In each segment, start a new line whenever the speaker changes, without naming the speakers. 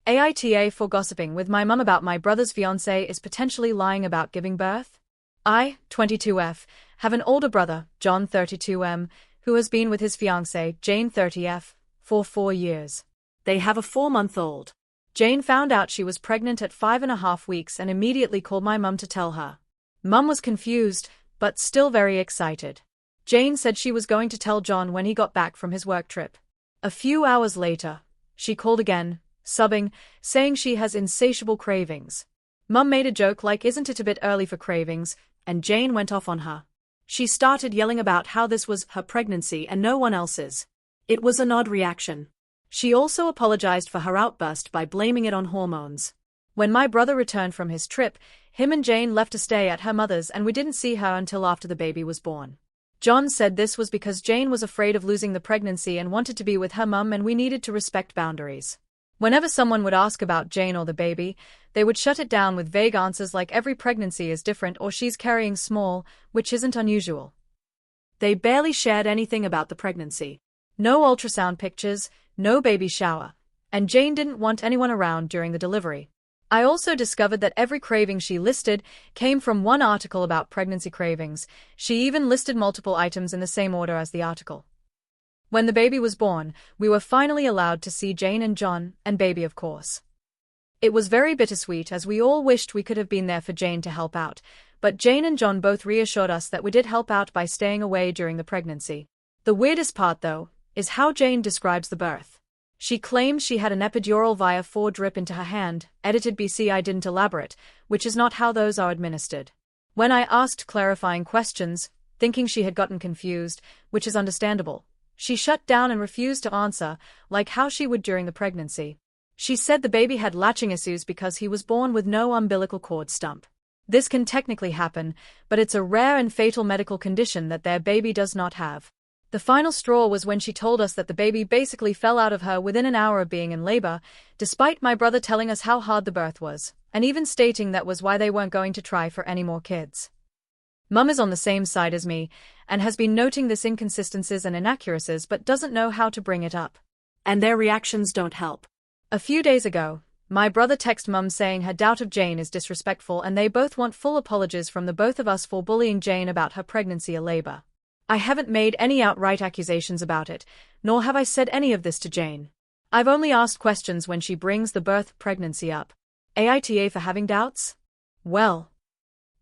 AITA for gossiping with my mum about my brother's fiancée is potentially lying about giving birth. I, 22F, have an older brother, John 32M, who has been with his fiancée, Jane 30F, for 4 years. They have a 4-month-old. Jane found out she was pregnant at 5.5 weeks and immediately called my mum to tell her. Mum was confused, but still very excited. Jane said she was going to tell John when he got back from his work trip. A few hours later, she called again, sobbing, saying she has insatiable cravings. Mum made a joke like, "Isn't it a bit early for cravings?" and Jane went off on her. She started yelling about how this was her pregnancy and no one else's. It was an odd reaction. She also apologized for her outburst by blaming it on hormones. When my brother returned from his trip, him and Jane left to stay at her mother's and we didn't see her until after the baby was born. John said this was because Jane was afraid of losing the pregnancy and wanted to be with her mum and we needed to respect boundaries. Whenever someone would ask about Jane or the baby, they would shut it down with vague answers like every pregnancy is different or she's carrying small, which isn't unusual. They barely shared anything about the pregnancy. No ultrasound pictures, no baby shower, and Jane didn't want anyone around during the delivery. I also discovered that every craving she listed came from one article about pregnancy cravings. She even listed multiple items in the same order as the article. When the baby was born, we were finally allowed to see Jane and John, and baby of course. It was very bittersweet as we all wished we could have been there for Jane to help out, but Jane and John both reassured us that we did help out by staying away during the pregnancy. The weirdest part, though, is how Jane describes the birth. She claims she had an epidural via 4 drip into her hand, edited BC. I didn't elaborate, which is not how those are administered. When I asked clarifying questions, thinking she had gotten confused, which is understandable, she shut down and refused to answer, like how she would during the pregnancy. She said the baby had latching issues because he was born with no umbilical cord stump. This can technically happen, but it's a rare and fatal medical condition that their baby does not have. The final straw was when she told us that the baby basically fell out of her within an hour of being in labor, despite my brother telling us how hard the birth was, and even stating that was why they weren't going to try for any more kids. Mum is on the same side as me, and has been noting this inconsistencies and inaccuracies but doesn't know how to bring it up. And their reactions don't help. A few days ago, my brother texted Mum saying her doubt of Jane is disrespectful and they both want full apologies from the both of us for bullying Jane about her pregnancy or labor. I haven't made any outright accusations about it, nor have I said any of this to Jane. I've only asked questions when she brings the birth pregnancy up. AITA for having doubts? Well,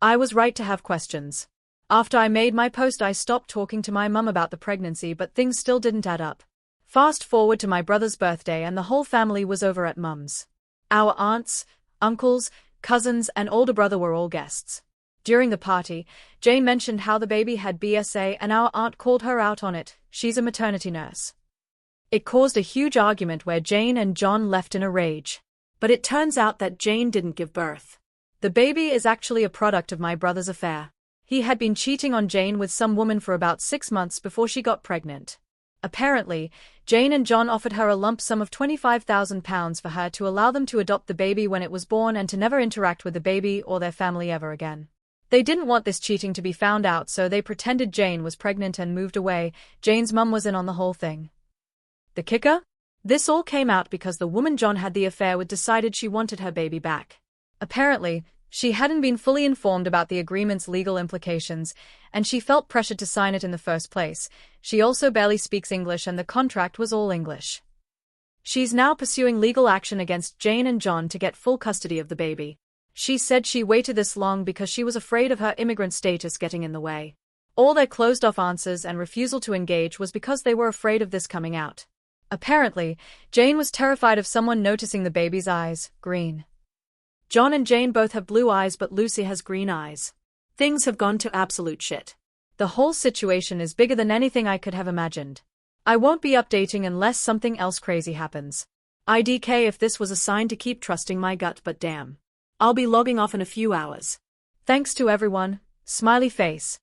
I was right to have questions. After I made my post I stopped talking to my mum about the pregnancy but things still didn't add up. Fast forward to my brother's birthday and the whole family was over at Mum's. Our aunts, uncles, cousins and older brother were all guests. During the party, Jane mentioned how the baby had BSA and our aunt called her out on it. She's a maternity nurse. It caused a huge argument where Jane and John left in a rage. But it turns out that Jane didn't give birth. The baby is actually a product of my brother's affair. He had been cheating on Jane with some woman for about 6 months before she got pregnant. Apparently, Jane and John offered her a lump sum of £25,000 for her to allow them to adopt the baby when it was born and to never interact with the baby or their family ever again. They didn't want this cheating to be found out, so they pretended Jane was pregnant and moved away. Jane's mum was in on the whole thing. The kicker? This all came out because the woman John had the affair with decided she wanted her baby back. Apparently, she hadn't been fully informed about the agreement's legal implications, and she felt pressured to sign it in the first place. She also barely speaks English and the contract was all English. She's now pursuing legal action against Jane and John to get full custody of the baby. She said she waited this long because she was afraid of her immigrant status getting in the way. All their closed-off answers and refusal to engage was because they were afraid of this coming out. Apparently, Jane was terrified of someone noticing the baby's eyes, green. John and Jane both have blue eyes but Lucy has green eyes. Things have gone to absolute shit. The whole situation is bigger than anything I could have imagined. I won't be updating unless something else crazy happens. IDK if this was a sign to keep trusting my gut, but damn. I'll be logging off in a few hours. Thanks to everyone. Smiley face.